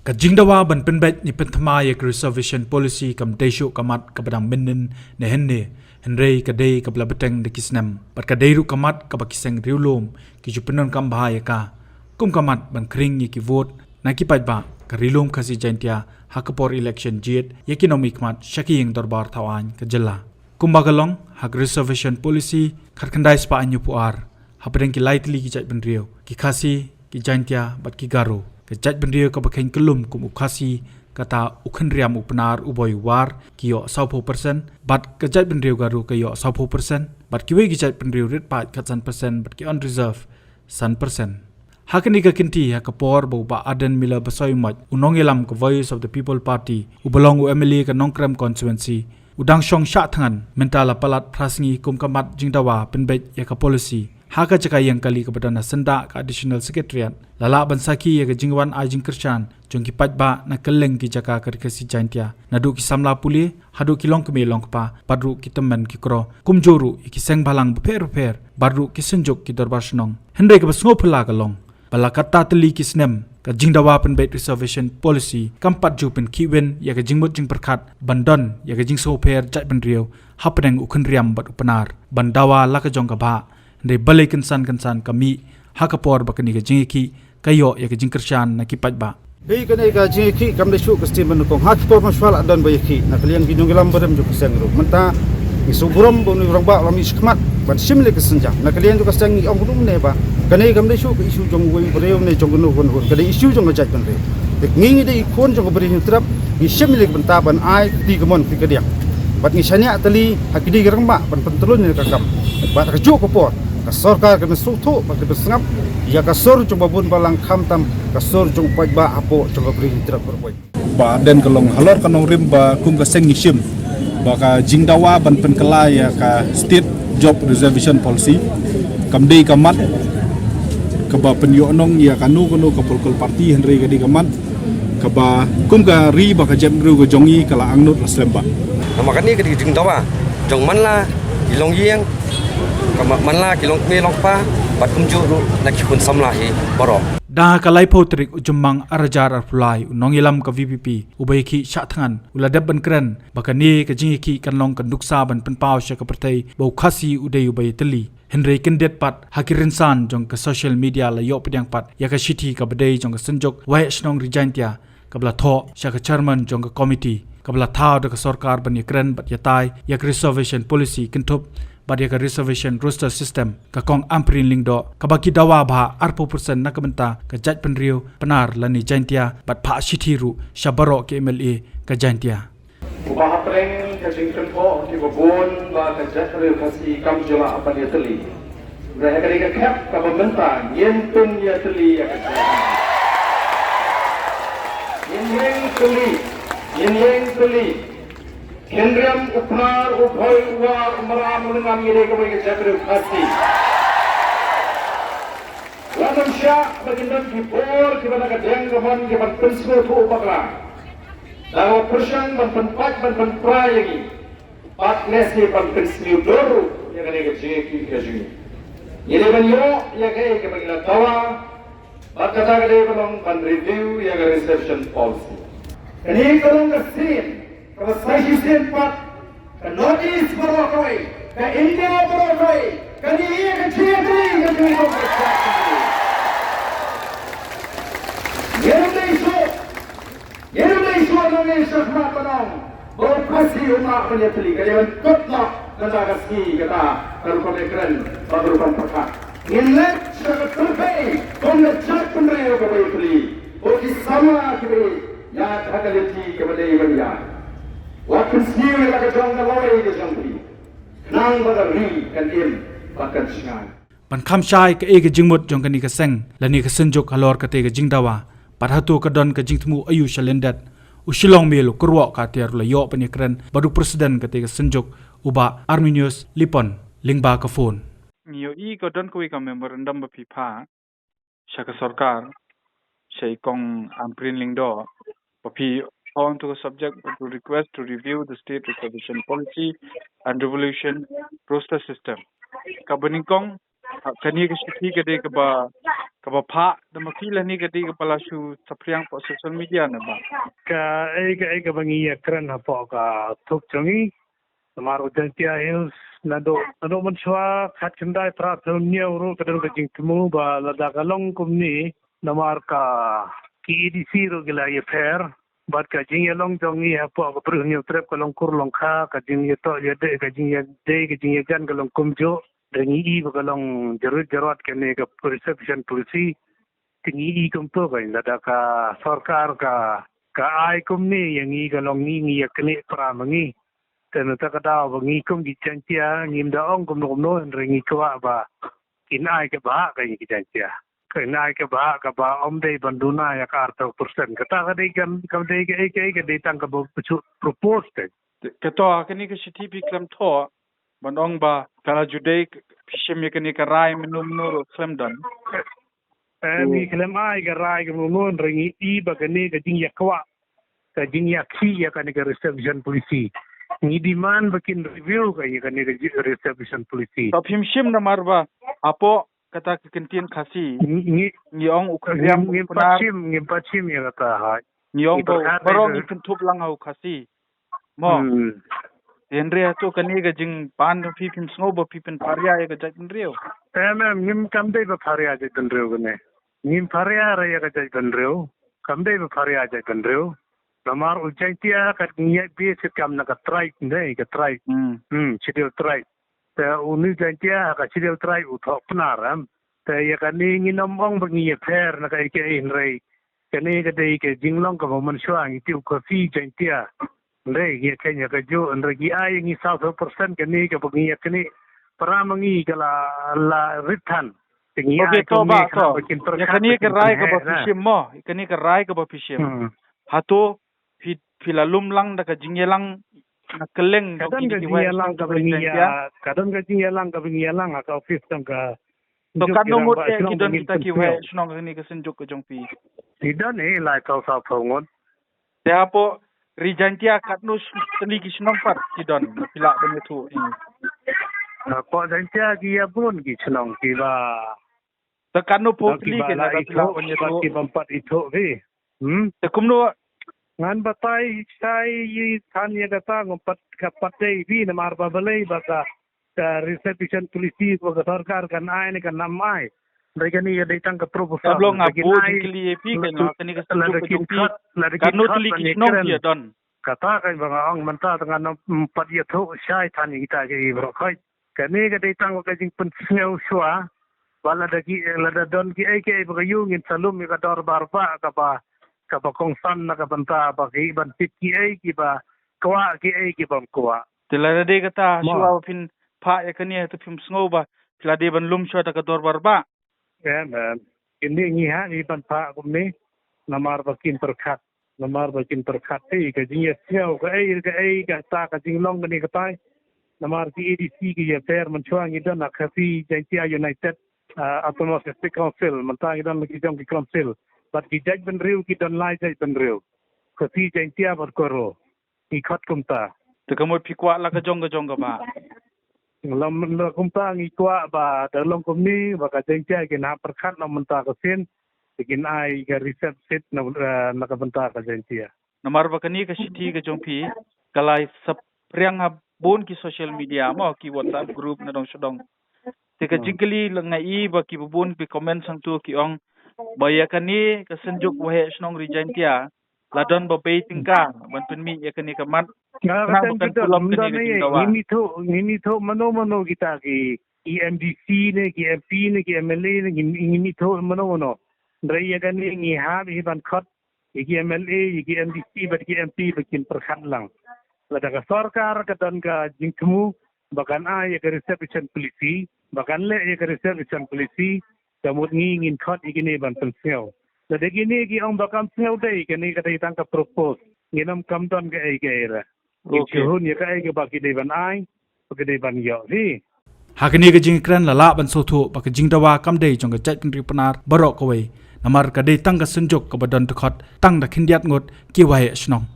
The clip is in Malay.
Kajingdawa ban penbet ni penthama ya reservation policy kam desho kamat kabadang menen ne henne henrei kadei kabla beteng de kisnem bat kadei ru kamat kabakiseng riulom ki jupenon kam bahaya ka kum kamat ban kring ki vote na ki ba ka rilom khasi jantia hakapor election jet economic mat shaki yang darbar thawan ka jella kumbagalong hak reservation policy kharkandai spa anyu puar hapeng ki lightly ki jat ben rio ki khasi ki jantia bat ki garo kejat bendria ka bakhain kelum kum ukhasi kata ukhan riam upnar uboy war kiyo 100% bat kejat bendria garu kiyo 100% bat kiwe kejat bendria rit pat katsan persen bat ki on reserve 100%. Hakani ka kinti ha kapor bo ba aden mila basoy mat unong elam ka voice of the people party ubelong u MLA ka nongkrem constituency udang shong sha thangan mentala palat prasngi kum kamat jingdawa penbet ya ka policy haka cakap yang kali kepada senda ke additional secretariat lala bansaki ya ke jingwan ajing kerchan jongki patba na keleng ki jaka ke kasi jantia nadu ki samla puli hadu ki long keme long pa badru ki teman ki kro kumjoru ki seng balang beper badru ki senjuk ki darbar snong hende ke basngo phla ka long bala kata teli ki snem ka jingdawa penbet reservation policy kampat ju pen kiwen ya ke jingmut jing perkhat bandon ya ke jing so pher jat benrio hapeng ukhen riam bat upanar bandawa la ka jong ka ba de balai kensan kami hakapor bakani ka jingki kayo ya ka jingkershan na kipat ba hei kanai ka jingki kam de shu ka steam ko hakapor maswal adan bayaki na kalian ginung gelam badam ju keseng ru menta isuburam bonu rang ba lami skmat ban simle ka senja na kalian ju ka seng ong dum ne ba kanai kam de shu ka isu jong wei breu ne jong nu hon kanai isu jong jat ban re ngi de ikon jong beri trap ni simle benta ban ai ti gamon ti ka dia bat ni sania tali hakidi gerang ba ban pentelun ne ka kam bat ka ju ko por Kasorkar kena sutu pakai bersengap, ya kasor coba bun balang kamtam, kasor coba pajba apo coba beri tidak berbuat. Ba dan kalong halor kanong rim ba kum ka seng isim, ba ka jingdawa ban penkela ya ka state job reservation policy, kamdei kamat, ka ba penyonong ya kanu ka polkol parti Henry kadi kamat, ka ba kum ka ri ba ka jemru ka jongi kala angnut aslemba. Nama kani kadi jingdawa, jong manla ilong yeng manla kilong me long pa pat kumjuru nakipun samlahi baro da kalai potrik ujumang arajar arpulai unong ilam ka VPP ubayki shathangan uladab ban kran bakani ka jingki kanlong kan duksa ban penpau sha ka pertai bau khasi udai ubay teli Henry kendet pat hakirin san jong ka social media la yo pedang pat ya ka shiti ka badai jong ka senjok wai snong rijantia kabla tho sha ka chairman jong ka committee kabla thao da ka sarkar ban yakran bat yatai yak reservation policy kintup badia ka reservation roster system ka kong amprin lingdo kabaki dawa ba arpo persen na kabenta ka jat penrio penar lani jantia bat pha shithiru shabaro ke MLA ka jantia ubah preng ka jingkan ko ki babon ba ka jat re khasi kam jala apan yatli udah ka ka khap ka bamenta yen tun yatli ya ka yen tuli Kendriam upnar uphoy war maram menengam mire ke bagi jabru khasi. Ladam sya bagindan kipor kibana ka deng gaman kiban pensmo tu upakla. Dawa persang ban penpat ban penprai lagi. Pat nesi ban pensmi doru ya kene ke jeki ke jini. Yele ban yo ya ke bagi la tawa. Bat kata ke ban review ya ke reception policy. Kene kalong ka sin kalau saya sen pat, ke Northeast berokoi, ke India berokoi, ke dia ke Chile ke dia berokoi. Indonesia semua penong, berkasi umat penyetli, ke dia kutnak kata kasih kata kalau keren berupan perkat. Inlet sangat terbaik, konnet cat penreo ke penyetli, bagi sama kiri ya hakaliti kepada ibadah. Waktu sendiri lagi jong kaloi ke jongpi, nang bagari kan im bahkan singan. ban kham shai ka ege jingmut jong kani ka seng lani ka senjok halor ka te ka jingdawa parhatu ka don ka jingtmu ayu shalendat ushilong melo kurwa ka ter la yo panikran badu presiden ka te ka senjok uba Arminius Lipon lingba ka phone Nio I ka don ka memorandum ba pipa shaka sarkar shay kong amprin lingdo papi on to the subject to request to review the state reservation policy and revolution roster system. Kabaningkong kani ka shiki ka de ka ba kapa pha dama pila ni gadi kepala su sapriang po social media na ba ka ai ka bangi kran ha po ka thuk chungi namar udan tia hills nado man chwa khat chandai pra thon new ro kadang ka jing tmu ba la da kalong kumni namar ka KDC ro gila ye fair bat ka jing yalong jongi ha po ka pru new trap kalong kur long kha ka jing ye to ye de ka jing ye jan kalong kumjo dengi I ba kalong jarut ke ne ka perception policy tingi I kumto ka la da ka sarkar ka ai kumni yang I kalong ni ye kne pra mangi tena ta kada bangi kum gi chantia ngim da ong kum no ringi kwa ba kin ai ke ba ka gi chantia kin ai ke ba ka ba om dei banduna ya ka 8% kata ka dei kam dei ke dei tang ka bo propose ke to kani ka CTP klam tho bandong ba kala judai pishim ye kani ka rai minum no klam dan ni klam ai ka rai ka no ringi I ba ka ni ka jing ya kwa ka jing ya khi ya ka ni ka reception policy ni demand bakin review ka ye kani reception policy to phimshim na marba apo kata kintin khasi ni ong ukhyam ngim pachim ye kata ha ni ong barong ni thup lang au khasi mo enre to kani ga jing pan phi phim snow bo phi pen paria ye ga jin reo ngim kam dei ba paria je tan reo ne ngim paria re ye ga jin reo kam dei ba paria je tan reo Lamar ujaitia kat ngiak bi sekam nak try ndai ka try chidil try ta unu jaitia ka chidil try uthok pnaram ta ya ka ni nginom ong bangi ye pher na ka ke in rei kani ka dei ke jinglong ka mon shwang tiu ka fi jaitia ndai ye ka nya ka jo ndai gi ai ngi 100% kani ka bangi ye kani paramangi ka la rithan tingi ai to ba to ya kani ka rai ka ba fishim mo kani ka rai ka ba fishim hato filalum lang da ka jingyelang nakeleng kadang ka jingyelang ka bingiya kadang ka jingyelang ka bingiyelang ka office tang ka to kanu mut e kidon kita ki we snong ni ka senjuk ka jongpi sidon e lai ka sa phongon te apo rijantia katnus tni ki snong par kidon pila ben tu ko jantia ki ya bun ki snong ki ba te kanu popli ke na pila on ye ki bampat itu ve te kumno ngan batai sai than ye kata ngompat ka patai vi na mar ba balai ba ka reception policy ko ka sarkar kan ai ne kan namai begini ye dei tang ka proposal tablong abu dikli ep ke no kani ka senjuk ka jongpi kanu tli ki snong ye don kata kai ba ong manta tangan pat ye tho sai than ye ta ke bro kai kani ka dei tang ka jing pen sneu shwa wala da ki la da don ki ai ke ba yung in salum ka dor bar ba ka ba ka ba kong san na ka banta ba ki ban pit ki ai ki ba kwa ki ai ki bam kwa tela de kata shwa pin pha ya kani to phim sngo ba tela de ban lum shwa ta ka dor bar ba man ini ngi ha ni ban pha kum ni namar ba kin perkhat ti ka jing ye seo ka ai ka ta ka jing long ni ka tai namar ki ADC ki ye fair man chwa ngi dan na khafi jantia united autonomous council man ta ngi dan ki jong ki council but ki judge ben riu ki don lai judge ben riu ko si jantia bar koro ki khat kumta te kamoy phikwa la ka jong ka ba lam la kumta ngi kwa ba da long kumni ba ka jantia ki na perkhat na menta ka sin kin ai ka reset set na ka benta ka jantia namar ba kani ka sithi ka jongpi kalai sap priang ha bon ki social media mo ki WhatsApp group na dong sodong te ka jingli ngai ba ki bon ki comment sang tu ki ong baya kani ka senjuk wahe snong rijantia ladon ba pei tingka ban penmi ya kani kamat na bukan pulam kani ini tho mano kita ki EMDC ne ki MP ne ki MLA ne ini tho mano drai ya kani ngi ha bi ban khat ki MLA ki MDC ba ki MP bikin perkhat lang lada ka sarkar ka dan ka jingkemu bahkan ai ka reception policy bahkan le ka reception policy kamut ngin khat igini ban pensel lada gini ki ong bakam sel dei kani ka dei tang ka propose nginam kam don ka ai ka era hun ye ka ai ka baki dei ban ai ka dei ban yo hi hakani ka jingkran lala ban sotho ba ka jingdawa kam dei jong ka chat kin ripanar barok ko we namar ka dei tang ka senjok ka badon khot tang da khindiat ngot ki wae snong